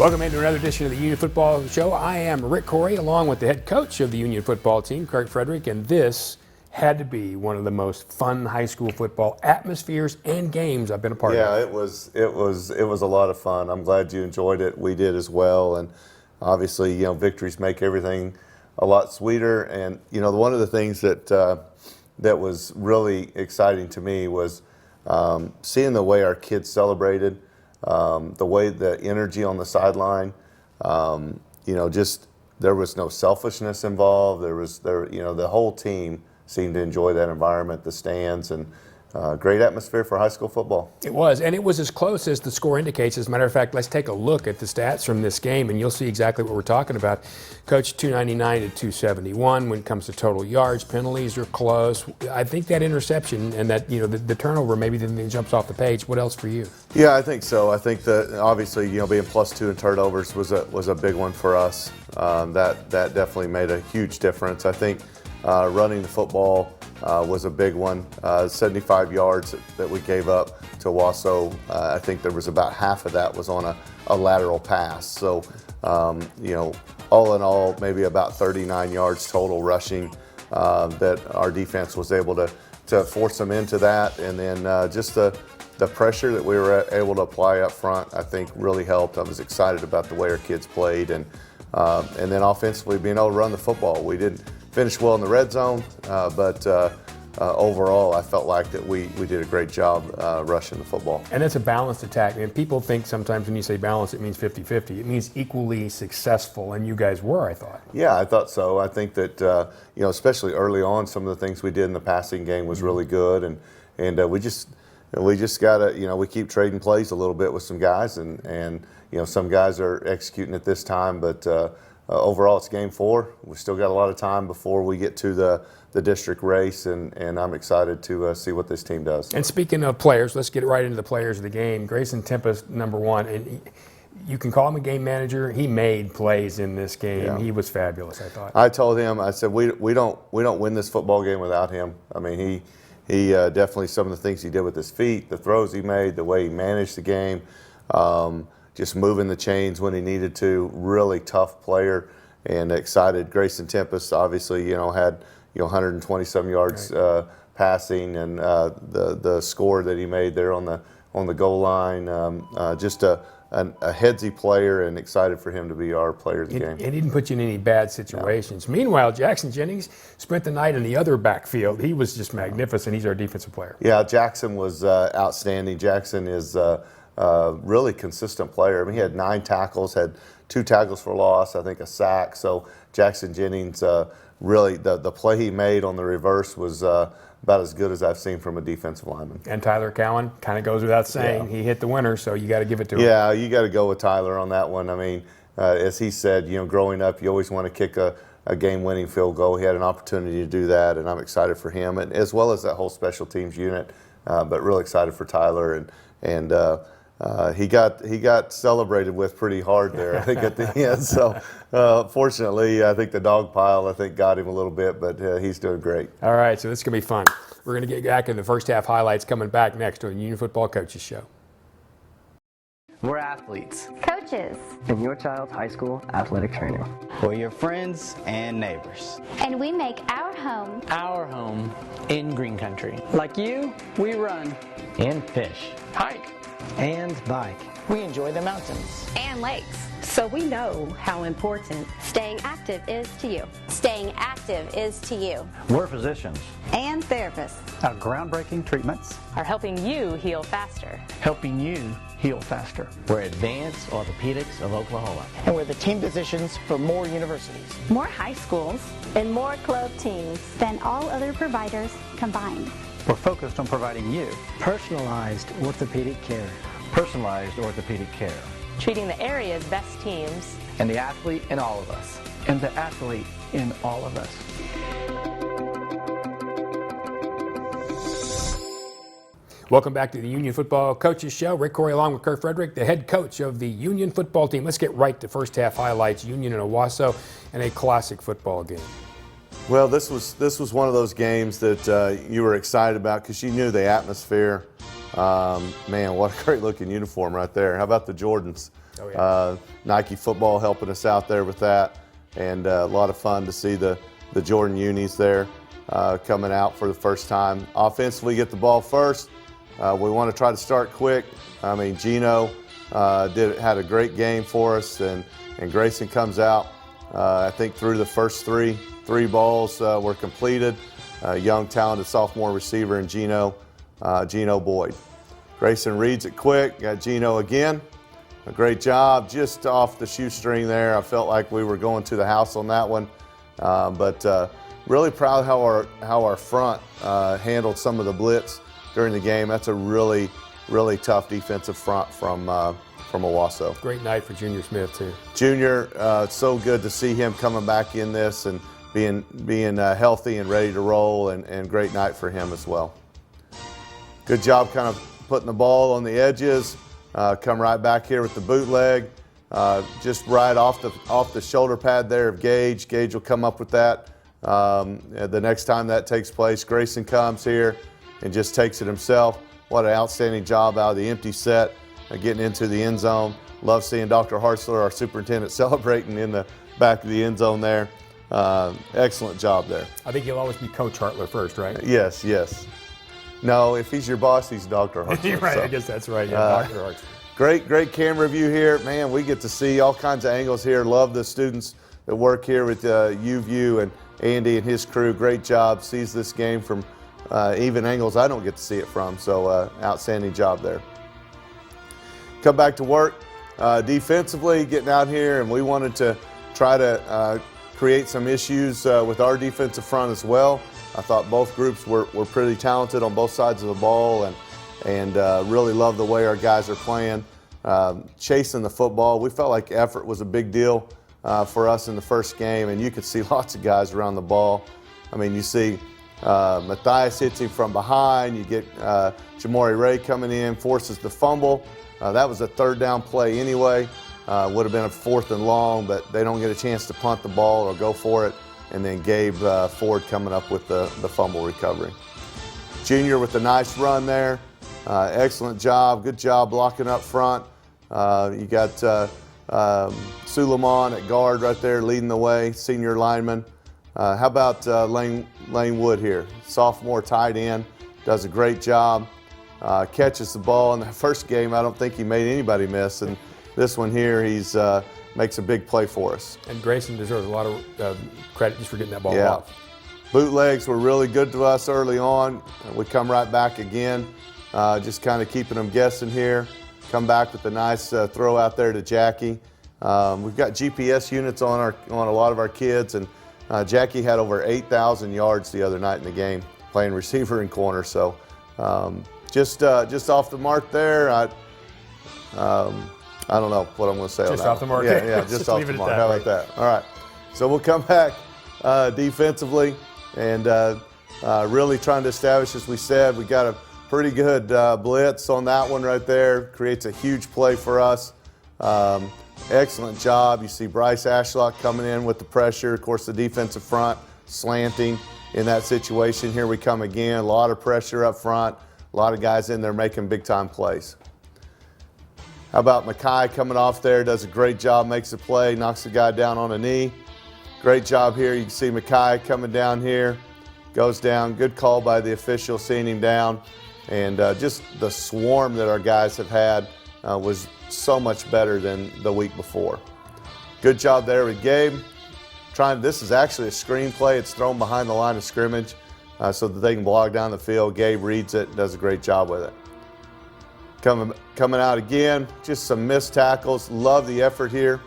Welcome into another edition of the Union Football Show. I am Rick Corey, along with the head coach of the Union football team, Kurt Frederick, and this had to be one of the most fun high school football atmospheres and games I've been a part of. Yeah, it was a lot of fun. I'm glad you enjoyed it. We did as well, and obviously, victories make everything a lot sweeter. And one of the things that that was really exciting to me was seeing the way our kids celebrated. The way the energy on the sideline, just there was no selfishness involved. The whole team seemed to enjoy that environment, the stands, and great atmosphere for high school football. It was, and it was as close as the score indicates. As a matter of fact, let's take a look at the stats from this game, and you'll see exactly what we're talking about. Coach, 299 to 271 when it comes to total yards. Penalties are close. I think that interception and that the turnover, maybe the thing that jumps off the page. What else for you? Yeah, I think so. I think that obviously being +2 in turnovers was a big one for us. That definitely made a huge difference. I think running the football was a big one. 75 yards that we gave up to Owasso. I think there was about half of that was on a lateral pass. So, all in all, maybe about 39 yards total rushing that our defense was able to force them into that. And then just the pressure that we were able to apply up front, I think really helped. I was excited about the way our kids played. And then offensively, being able to run the football. We didn't finish well in the red zone, but overall, I felt like that we did a great job rushing the football. And it's a balanced attack. And people think sometimes when you say balance, it means 50-50. It means equally successful, and you guys were, I thought. Yeah, I thought so. I think that, especially early on, some of the things we did in the passing game was really good. And we just got to, we keep trading plays a little bit with some guys. And some guys are executing at this time, but overall, it's game 4. We've still got a lot of time before we get to the district race, and I'm excited to see what this team does. And speaking of players, let's get right into the players of the game. Grayson Tempest, number 1, and you can call him a game manager. He made plays in this game. Yeah. He was fabulous, I thought. I told him, I said, we don't win this football game without him. I mean, he definitely, some of the things he did with his feet, the throws he made, the way he managed the game. Just moving the chains when he needed to. Really tough player, and excited. Grayson Tempest obviously, had 127 yards right. Passing, and the score that he made there on the goal line. Just a headsy player, and excited for him to be our player of the game. It didn't put you in any bad situations. No. Meanwhile, Jackson Jennings spent the night in the other backfield. He was just magnificent. He's our defensive player. Yeah, Jackson was outstanding. Jackson is really consistent player. I mean, he had 9 tackles, had 2 tackles for loss, I think a sack. So Jackson Jennings, really the play he made on the reverse was about as good as I've seen from a defensive lineman. And Tyler Cowan, kind of goes without saying, he hit the winner, so you got to give it to him. Yeah, you got to go with Tyler on that one. I mean, as he said, growing up, you always want to kick a game-winning field goal. He had an opportunity to do that, and I'm excited for him, and as well as that whole special teams unit. But really excited for Tyler, and he got celebrated with pretty hard there, I think, at the end. So, fortunately, I think the dog pile, got him a little bit, but he's doing great. All right, so this is going to be fun. We're going to get back in the first half highlights coming back next on the Union Football Coaches Show. We're athletes, coaches, and your child's high school athletic trainer. We're your friends and neighbors. And we make our home in green country. Like you, we run and fish, hike, and bike. We enjoy the mountains and lakes. So we know how important staying active is to you. Staying active is to you. We're physicians and therapists. Our groundbreaking treatments are helping you heal faster. Helping you heal faster. We're Advanced Orthopedics of Oklahoma. And we're the team physicians for more universities, more high schools, and more club teams than all other providers combined. We're focused on providing you personalized orthopedic care. Personalized orthopedic care. Treating the area's best teams. And the athlete in all of us. And the athlete in all of us. Welcome back to the Union Football Coaches Show. Rick Corey along with Kurt Frederick, the head coach of the Union football team. Let's get right to first half highlights. Union and Owasso, and a classic football game. Well, this was one of those games that you were excited about because you knew the atmosphere. Man, what a great looking uniform right there. How about the Jordans? Oh, yeah. Nike football helping us out there with that, and a lot of fun to see the Jordan unis there coming out for the first time. Offensively, get the ball first. We want to try to start quick. I mean, Gino had a great game for us, and Grayson comes out. I think through the first three balls were completed. Young, talented sophomore receiver in Gino Boyd. Grayson reads it quick. Got Gino again. A great job, just off the shoestring there. I felt like we were going to the house on that one, but really proud how our front handled some of the blitz during the game. That's a really tough defensive front from Owasso. Great night for Junior Smith too. Junior, so good to see him coming back in this and being healthy and ready to roll, and great night for him as well. Good job kind of putting the ball on the edges. Come right back here with the bootleg, just right off the shoulder pad there of Gage. Gage will come up with that. The next time that takes place, Grayson comes here and just takes it himself. What an outstanding job out of the empty set, getting into the end zone. Love seeing Dr. Hartzler, our superintendent, celebrating in the back of the end zone there. Excellent job there. I think he'll always be Coach Hartler first, right? Yes. No, if he's your boss, he's Dr. Hartzler. Right, so. I guess that's right. Yeah, Dr. Hartzler. Great camera view here. Man, we get to see all kinds of angles here. Love the students that work here with UView and Andy and his crew. Great job. Sees this game from even angles I don't get to see it from. So outstanding job there. Come back to work defensively, getting out here, and we wanted to try to create some issues with our defensive front as well. I thought both groups were pretty talented on both sides of the ball, and really love the way our guys are playing, chasing the football. We felt like effort was a big deal for us in the first game, and you could see lots of guys around the ball. I mean, you see Matthias hits him from behind. You get Jamori Ray coming in, forces the fumble. That was a third down play anyway. Would have been a 4th and long, but they don't get a chance to punt the ball or go for it. And then Gabe Ford coming up with the fumble recovery. Junior with a nice run there. Excellent job. Good job blocking up front. You got Suleiman at guard right there leading the way, senior lineman. How about Lane Wood here? Sophomore tight end. Does a great job. Catches the ball. In the first game, I don't think he made anybody miss. And this one here, he's makes a big play for us. And Grayson deserves a lot of credit just for getting that ball Yeah. off. Bootlegs were really good to us early on. We come right back again, just kind of keeping them guessing here. Come back with a nice throw out there to Jackie. We've got GPS units on a lot of our kids, and Jackie had over 8,000 yards the other night in the game, playing receiver and corner. So just off the mark there. I don't know what I'm going to say on that. Just off the mark. Yeah, just off the mark. How about that? All right. So we'll come back defensively and really trying to establish, as we said, we got a pretty good blitz on that one right there. Creates a huge play for us. Excellent job. You see Bryce Ashlock coming in with the pressure. Of course, the defensive front slanting in that situation. Here we come again. A lot of pressure up front. A lot of guys in there making big-time plays. How about Mackay coming off there, does a great job, makes a play, knocks the guy down on a knee. Great job here. You can see Mackay coming down here, goes down. Good call by the official, seeing him down. And just the swarm that our guys have had was so much better than the week before. Good job there with Gabe. This is actually a screen play. It's thrown behind the line of scrimmage so that they can blog down the field. Gabe reads it, does a great job with it. Coming out again, just some missed tackles. Love the effort here.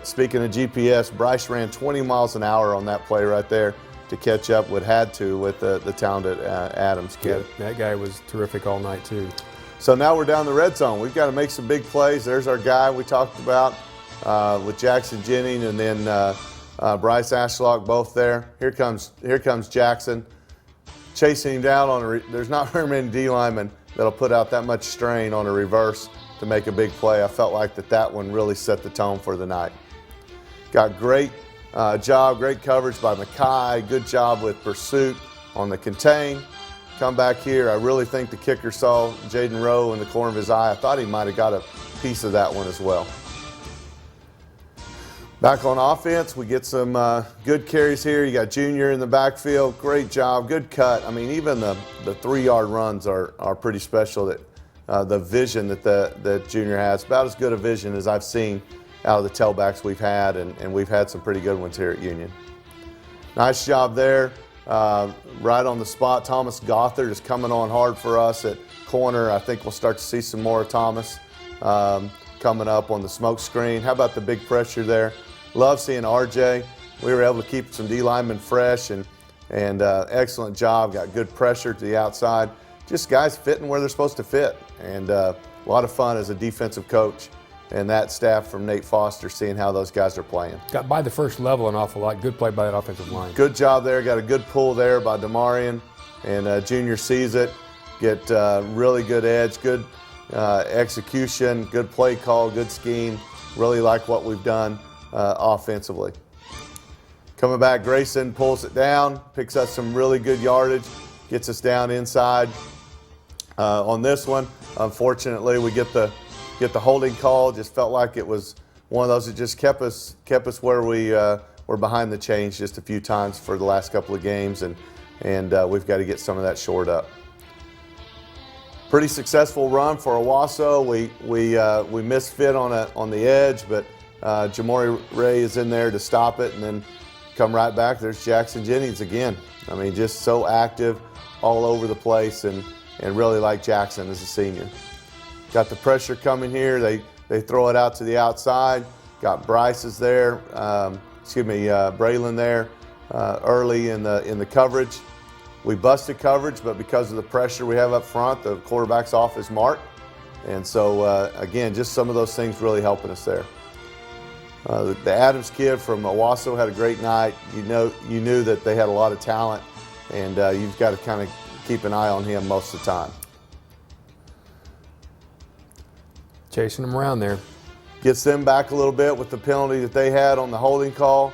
Speaking of GPS, Bryce ran 20 miles an hour on that play right there to catch up with the talented Adams kid. Yeah, that guy was terrific all night too. So now we're down the red zone. We've got to make some big plays. There's our guy we talked about with Jackson Jennings and then Bryce Ashlock both there. Here comes Jackson, chasing him down there's not very many D linemen that'll put out that much strain on a reverse to make a big play. I felt like that one really set the tone for the night. Got great job, great coverage by Mackay. Good job with pursuit on the contain. Come back here. I really think the kicker saw Jaden Rowe in the corner of his eye. I thought he might have got a piece of that one as well. Back on offense, we get some good carries here. You got Junior in the backfield. Great job, good cut. I mean, even the 3-yard runs are pretty special. That the vision that Junior has, about as good a vision as I've seen out of the tailbacks we've had, and we've had some pretty good ones here at Union. Nice job there. Right on the spot, Thomas Gothard is coming on hard for us at corner. I think we'll start to see some more of Thomas coming up on the smoke screen. How about the big pressure there? Love seeing RJ. We were able to keep some D linemen fresh and excellent job. Got good pressure to the outside. Just guys fitting where they're supposed to fit. And a lot of fun as a defensive coach and that staff from Nate Foster seeing how those guys are playing. Got by the first level an awful lot. Good play by that offensive line. Good job there. Got a good pull there by Damarian. And Junior sees it. Get really good edge, good execution, good play call, good scheme. Really like what we've done offensively. Coming back, Grayson pulls it down, picks up some really good yardage, gets us down inside. On this one, unfortunately, we get the holding call. Just felt like it was one of those that just kept us where we were behind the chains just a few times for the last couple of games, and we've got to get some of that shored up. Pretty successful run for Owasso. We misfit on the edge, but Jamori Ray is in there to stop it, and then come right back. There's Jackson Jennings again. I mean, just so active all over the place, and really like Jackson as a senior. Got the pressure coming here. They throw it out to the outside. Got Bryce is there. Braylon there early in the coverage. We busted coverage, but because of the pressure we have up front, the quarterback's off his mark. And so, again, just some of those things really helping us there. The Adams kid from Owasso had a great night. You knew that they had a lot of talent, and you've got to kind of keep an eye on him most of the time. Chasing them around there. Gets them back a little bit with the penalty that they had on the holding call.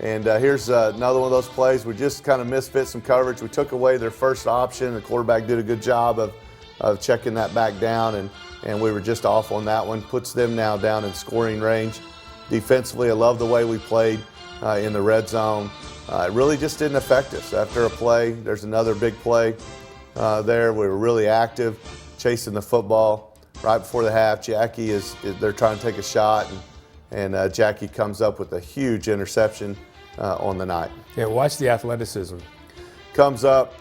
And here's another one of those plays. We just kind of misfit some coverage. We took away their first option. The quarterback did a good job of checking that back down, and we were just off on that one. Puts them now down in scoring range. Defensively, I love the way we played in the red zone. It really just didn't affect us. After a play, there's another big play there. We were really active, chasing the football. Right before the half, Jackie they're trying to take a shot, and Jackie comes up with a huge interception on the night. Yeah, watch the athleticism. Comes up,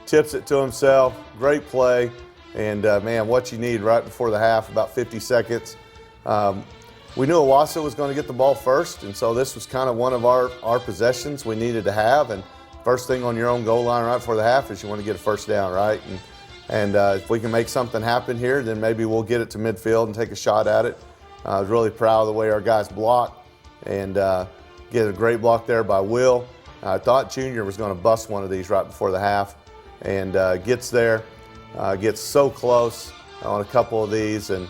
tips it to himself, great play, and man, what you need right before the half, about 50 seconds. We knew Owasso was going to get the ball first, and so this was kind of one of our possessions we needed to have. And first thing on your own goal line right before the half is you want to get a first down, right? And if we can make something happen here, then maybe we'll get it to midfield and take a shot at it. I was really proud of the way our guys blocked, and get a great block there by Will. I thought Junior was going to bust one of these right before the half, and gets there, gets so close on a couple of these, and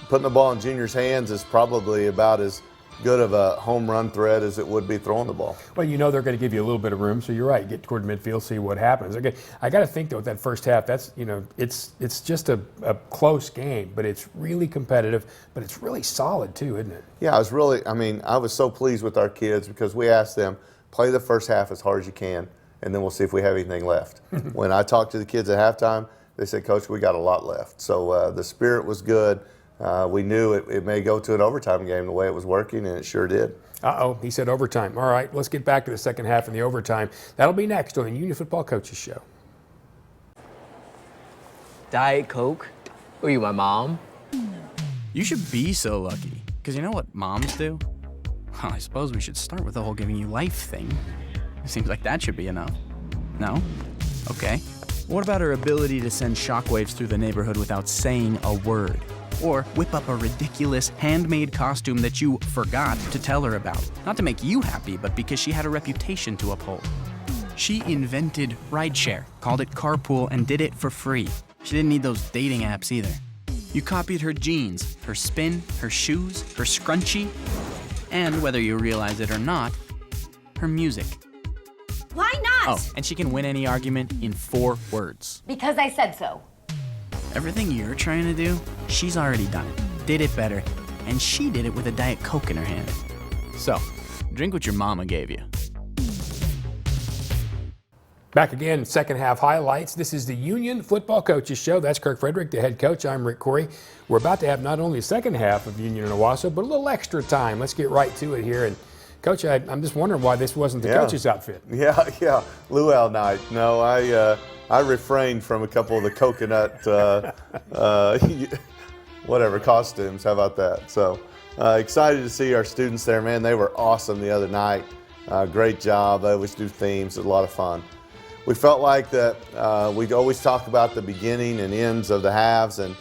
putting the ball in Junior's hands is probably about as good of a home run threat as it would be throwing the ball. Well, you know they're going to give you a little bit of room, so you're right. Get toward midfield, see what happens. Okay, I got to think though, with that first half, that's it's just a close game, but it's really competitive, but it's really solid too, isn't it? Yeah, I was so pleased with our kids because we asked them, play the first half as hard as you can, and then we'll see if we have anything left. When I talked to the kids at halftime, they said, Coach, we got a lot left. So the spirit was good. We knew it may go to an overtime game the way it was working, and it sure did. Uh-oh, he said overtime. All right, let's get back to the second half and the overtime. That'll be next on the Union Football Coaches Show. Diet Coke? Who are you, my mom? You should be so lucky, because you know what moms do? Well, I suppose we should start with the whole giving you life thing. It seems like that should be enough. No? Okay. What about her ability to send shockwaves through the neighborhood without saying a word? Or whip up a ridiculous handmade costume that you forgot to tell her about. Not to make you happy, but because she had a reputation to uphold. She invented rideshare, called it carpool, and did it for free. She didn't need those dating apps either. You copied her jeans, her spin, her shoes, her scrunchie, and whether you realize it or not, her music. Why not? Oh, and she can win any argument in 4 words. Because I said so. Everything you're trying to do, she's already done it, did it better, and she did it with a Diet Coke in her hand. So, drink what your mama gave you. Back again, second half highlights. This is the Union Football Coaches Show. That's Kirk Frederick, the head coach. I'm Rick Corey. We're about to have not only the second half of Union and Owasso, but a little extra time. Let's get right to it here. And Coach, I'm just wondering why this wasn't the coach's outfit. Yeah. Luau night. No, I refrained from a couple of the coconut, whatever, costumes. How about that? So excited to see our students there, man. They were awesome the other night. Great job. They always do themes. It was a lot of fun. We felt like that we'd always talk about the beginning and ends of the halves, and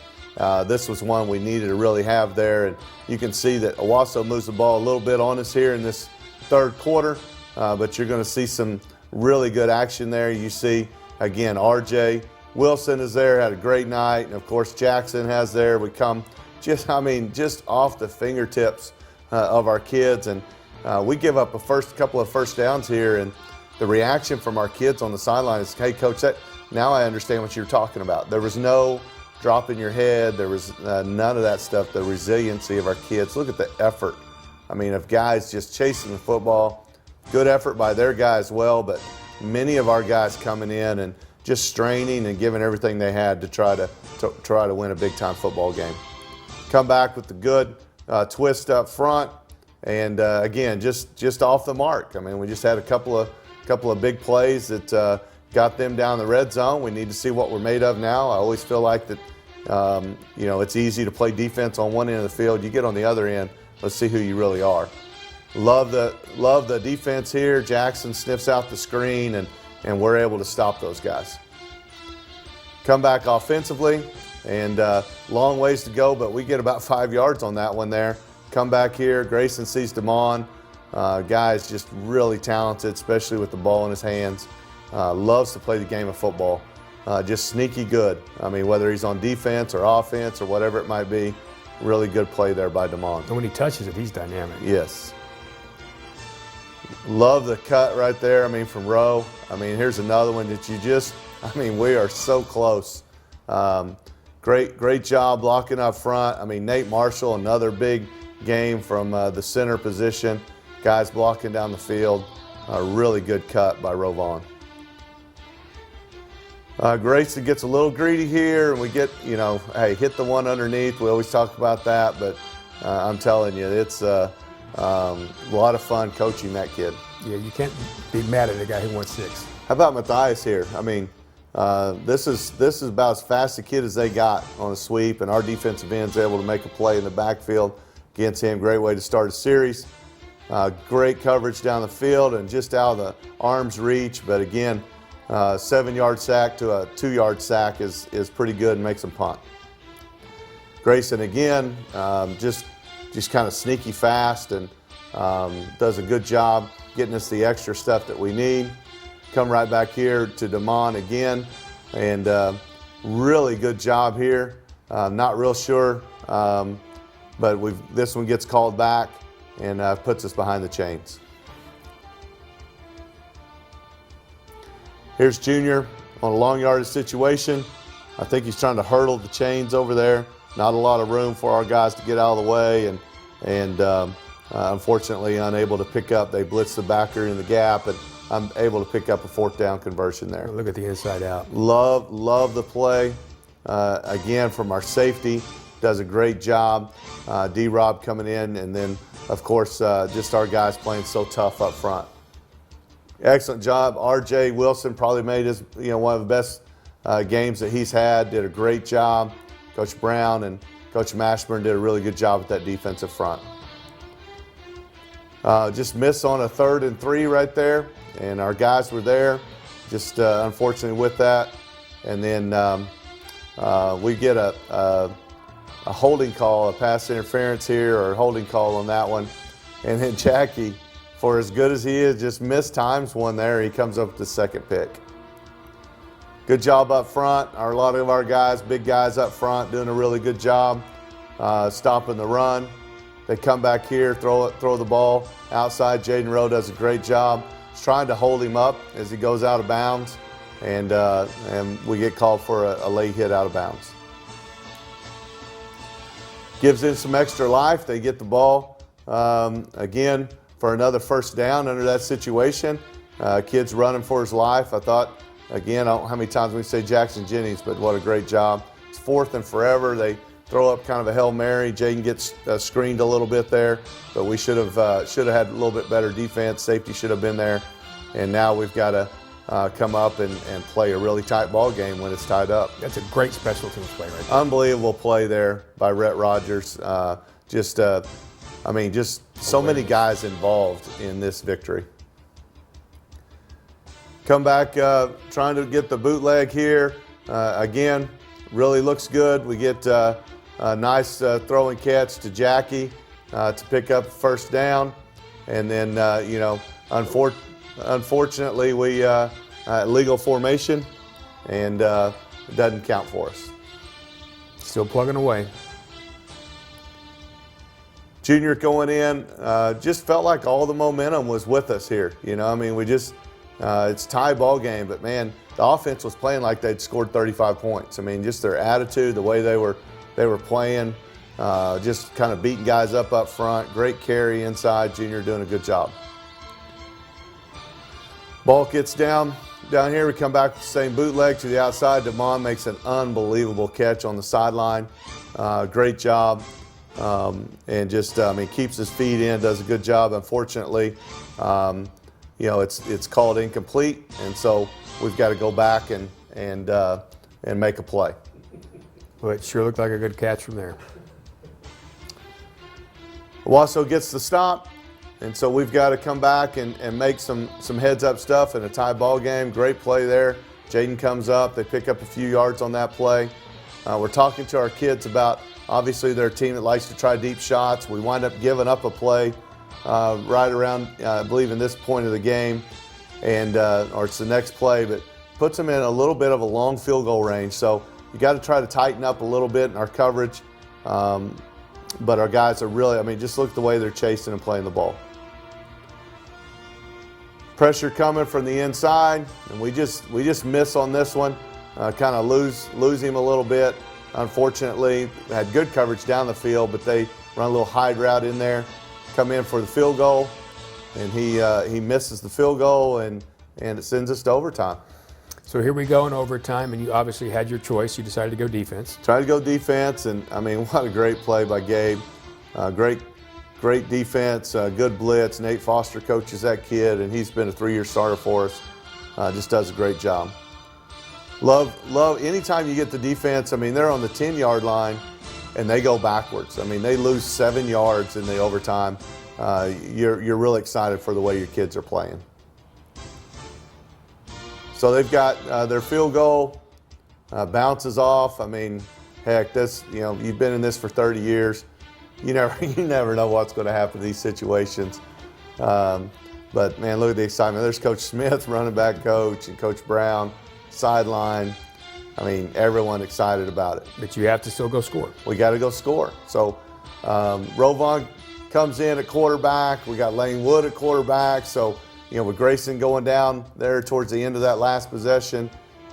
this was one we needed to really have there. And you can see that Owasso moves the ball a little bit on us here in this third quarter, but you're going to see some really good action there. You see, again, RJ Wilson is there, had a great night, and of course Jackson has there. We come just off the fingertips of our kids, and we give up a couple of first downs here, and the reaction from our kids on the sideline is, hey, Coach, now I understand what you're talking about. There was no dropping your head. There was none of that stuff, the resiliency of our kids. Look at the effort. I mean, of guys just chasing the football. Good effort by their guys as well, but many of our guys coming in and just straining and giving everything they had to try to win a big-time football game. Come back with the good twist up front, and again, just off the mark. I mean, we just had a couple of big plays that got them down the red zone. We need to see what we're made of now. I always feel like that, it's easy to play defense on one end of the field. You get on the other end, let's see who you really are. Love the defense here. Jackson sniffs out the screen, and we're able to stop those guys. Come back offensively, and long ways to go, but we get about 5 yards on that one there. Come back here. Grayson sees Damon. Guy's just really talented, especially with the ball in his hands. Loves to play the game of football. Just sneaky good. I mean, whether he's on defense or offense or whatever it might be, really good play there by Damon. And when he touches it, he's dynamic. Yes. Love the cut right there, from Rowe. Here's another one that we are so close. Great job blocking up front. Nate Marshall, another big game from the center position. Guys blocking down the field. A really good cut by Rowan. Grayson gets a little greedy here, and we get, hit the one underneath. We always talk about that, but I'm telling you, it's a lot of fun coaching that kid. Yeah, you can't be mad at a guy who won 6. How about Matthias here? This is about as fast a kid as they got on a sweep, and our defensive end's able to make a play in the backfield against him. Great way to start a series. Great coverage down the field and just out of the arm's reach. But again, 7-yard sack to a 2-yard sack is pretty good and makes them punt. Grayson again, just kind of sneaky fast and does a good job getting us the extra stuff that we need. Come right back here to Damon again, and really good job here. Not real sure, but this one gets called back and puts us behind the chains. Here's Junior on a long yardage situation. I think he's trying to hurdle the chains over there. Not a lot of room for our guys to get out of the way, and unfortunately unable to pick up. They blitz the backer in the gap, and I'm able to pick up a 4th down conversion there. Look at the inside out. Love the play. Again, from our safety, does a great job. D-Rob coming in, and then, of course, just our guys playing so tough up front. Excellent job. RJ Wilson probably made his, one of the best games that he's had. Did a great job. Coach Brown and Coach Mashburn did a really good job with that defensive front. Just missed on a 3rd and 3 right there, and our guys were there. Just unfortunately with that, and then we get a holding call, a pass interference here, or a holding call on that one, and then Jackie, for as good as he is, just missed times one there. He comes up with the 2nd pick. Good job up front. A lot of our guys, big guys up front, doing a really good job stopping the run. They come back here, throw the ball outside. Jaden Rowe does a great job. He's trying to hold him up as he goes out of bounds, and we get called for a late hit out of bounds. Gives in some extra life. They get the ball. Again, for another first down under that situation. Kid's running for his life. I thought, again, I don't know how many times we say Jackson Jennings, but what a great job. It's 4th and forever. They throw up kind of a Hail Mary. Jaden gets screened a little bit there, but we should have had a little bit better defense. Safety should have been there. And now we've got to come up and play a really tight ball game when it's tied up. That's a great special teams play right there. Unbelievable play there by Rhett Rogers. Just so many guys involved in this victory. Come back trying to get the bootleg here. Again, really looks good. We get a nice throw and catch to Jackie to pick up first down. And then, unfortunately, we legal formation, and it doesn't count for us. Still plugging away. Junior going in, just felt like all the momentum was with us here. It's tie ball game, but man, the offense was playing like they'd scored 35 points. I mean, just their attitude, the way they were playing, just kind of beating guys up front. Great carry inside. Junior doing a good job. Ball gets down here. We come back with the same bootleg to the outside. Damon makes an unbelievable catch on the sideline. Great job. And just, keeps his feet in, does a good job. Unfortunately, it's called incomplete, and so we've got to go back and make a play. Well, it sure looked like a good catch from there. Owasso gets the stop, and so we've got to come back and make some heads-up stuff in a tie ball game. Great play there. Jaden comes up. They pick up a few yards on that play. We're talking to our kids about, obviously, they're a team that likes to try deep shots. We wind up giving up a play right around, I believe, in this point of the game, and or it's the next play, but puts them in a little bit of a long field goal range. So you got to try to tighten up a little bit in our coverage. But our guys are really, just look at the way they're chasing and playing the ball. Pressure coming from the inside, and we just miss on this one. Kind of lose him a little bit. Unfortunately, had good coverage down the field, but they run a little hide route in there, come in for the field goal, and he misses the field goal, and it sends us to overtime. So here we go in overtime, and you obviously had your choice. You decided to go defense. Tried to go defense, and what a great play by Gabe. Great defense, good blitz. Nate Foster coaches that kid, and he's been a 3-year starter for us. Just does a great job. Love, anytime you get the defense, they're on the 10-yard line, and they go backwards. They lose 7 yards in the overtime. You're really excited for the way your kids are playing. So they've got their field goal, bounces off. Heck, this, you've been in this for 30 years. You never know what's going to happen in these situations. But man, look at the excitement. There's Coach Smith, running back coach, and Coach Brown, sideline. Everyone excited about it. But you have to still go score. We got to go score. So Rovon comes in at quarterback. We got Lane Wood at quarterback. So, with Grayson going down there towards the end of that last possession,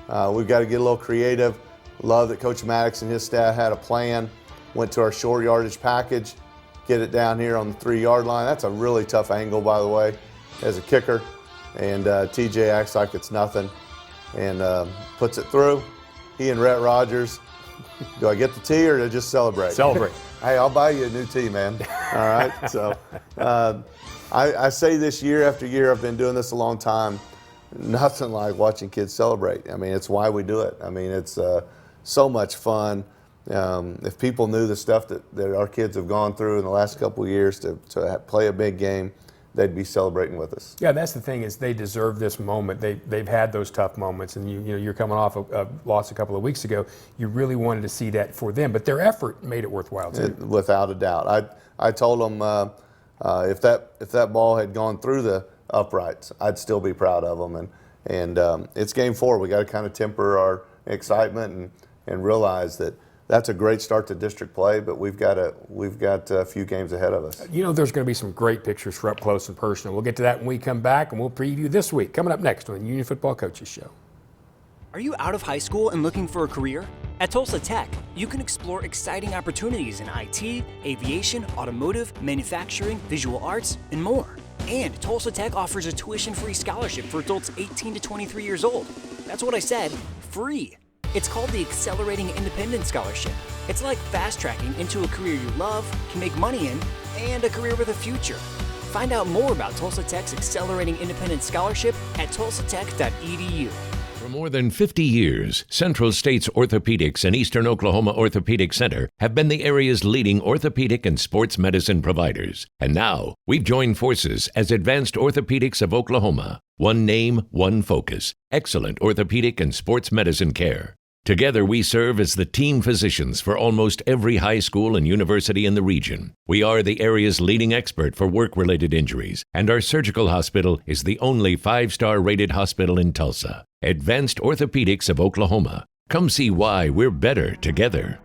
we've got to get a little creative. Love that Coach Maddox and his staff had a plan. Went to our short yardage package, get it down here on the 3-yard line. That's a really tough angle, by the way, as a kicker. And TJ acts like it's nothing and puts it through. He and Rhett Rogers. Do I get the tee or do I just celebrate? Celebrate. Hey, I'll buy you a new tee, man. All right. So I say this year after year, I've been doing this a long time, nothing like watching kids celebrate. It's why we do it. It's so much fun. If people knew the stuff that our kids have gone through in the last couple of years to play a big game, they'd be celebrating with us. Yeah, that's the thing, is they deserve this moment. They've had those tough moments, and you're coming off a loss a couple of weeks ago. You really wanted to see that for them, but their effort made it worthwhile too. Without a doubt. I told them if that ball had gone through the uprights, I'd still be proud of them. And it's game 4. We got to kind of temper our excitement and realize that that's a great start to district play, but we've got a few games ahead of us. There's going to be some great pictures for up close and personal. We'll get to that when we come back, and we'll preview this week. Coming up next on the Union Football Coaches Show. Are you out of high school and looking for a career? At Tulsa Tech, you can explore exciting opportunities in IT, aviation, automotive, manufacturing, visual arts, and more. And Tulsa Tech offers a tuition-free scholarship for adults 18 to 23 years old. That's what I said, free. It's called the Accelerating Independence Scholarship. It's like fast-tracking into a career you love, can make money in, and a career with a future. Find out more about Tulsa Tech's Accelerating Independence Scholarship at tulsatech.edu. For more than 50 years, Central States Orthopedics and Eastern Oklahoma Orthopedic Center have been the area's leading orthopedic and sports medicine providers. And now, we've joined forces as Advanced Orthopedics of Oklahoma. One name, one focus. Excellent orthopedic and sports medicine care. Together, we serve as the team physicians for almost every high school and university in the region. We are the area's leading expert for work-related injuries, and our surgical hospital is the only 5-star rated hospital in Tulsa. Advanced Orthopedics of Oklahoma. Come see why we're better together.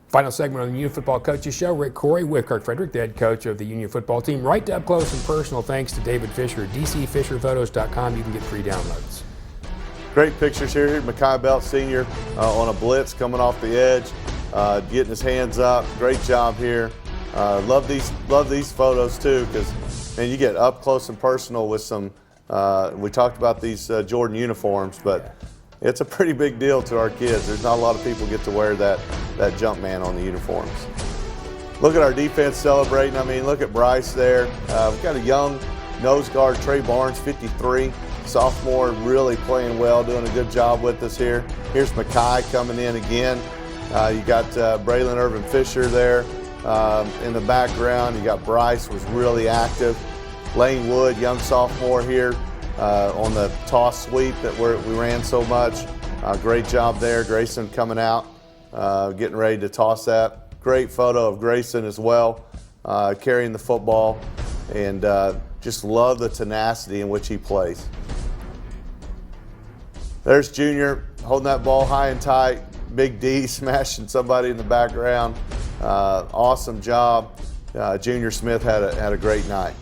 Final segment on the Union Football Coaches Show. Rick Corey with Kirk Frederick, the head coach of the Union Football team. Right up close and personal thanks to David Fisher. DCFisherPhotos.com. You can get free downloads. Great pictures here. Here's Mekhi Belt Sr. On a blitz coming off the edge, getting his hands up. Great job here. Love these photos too, because you get up close and personal with some. We talked about these Jordan uniforms, but it's a pretty big deal to our kids. There's not a lot of people get to wear that jump man on the uniforms. Look at our defense celebrating. I mean, look at Bryce there. We've got a young nose guard, Trey Barnes, 53. Sophomore, really playing well, doing a good job with us here. Here's Mekhi coming in again. You got Braylon Irvin Fisher there in the background. You got Bryce, was really active. Lane Wood, young sophomore here on the toss sweep that we ran so much. Great job there. Grayson coming out, getting ready to toss that. Great photo of Grayson as well, carrying the football, and just love the tenacity in which he plays. There's Junior holding that ball high and tight. Big D smashing somebody in the background. Awesome job. Junior Smith had a great night.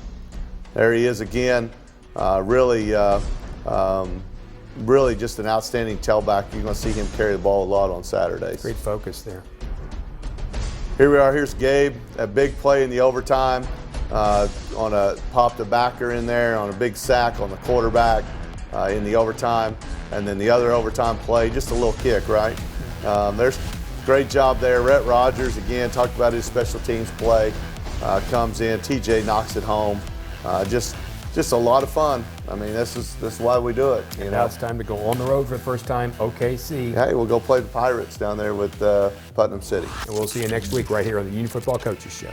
There he is again. Really just an outstanding tailback. You're going to see him carry the ball a lot on Saturdays. Great focus there. Here we are. Here's Gabe. A big play in the overtime. On a popped a backer in there on a big sack on the quarterback in the overtime. And then the other overtime play, just a little kick, right? There's great job there. Rhett Rogers, again, talked about his special teams play. Comes in, TJ knocks it home. Just a lot of fun. I mean, this is why we do it. And now it's time to go on the road for the first time, OKC. Hey, we'll go play the Pirates down there with Putnam City. And we'll see you next week right here on the Union Football Coaches Show.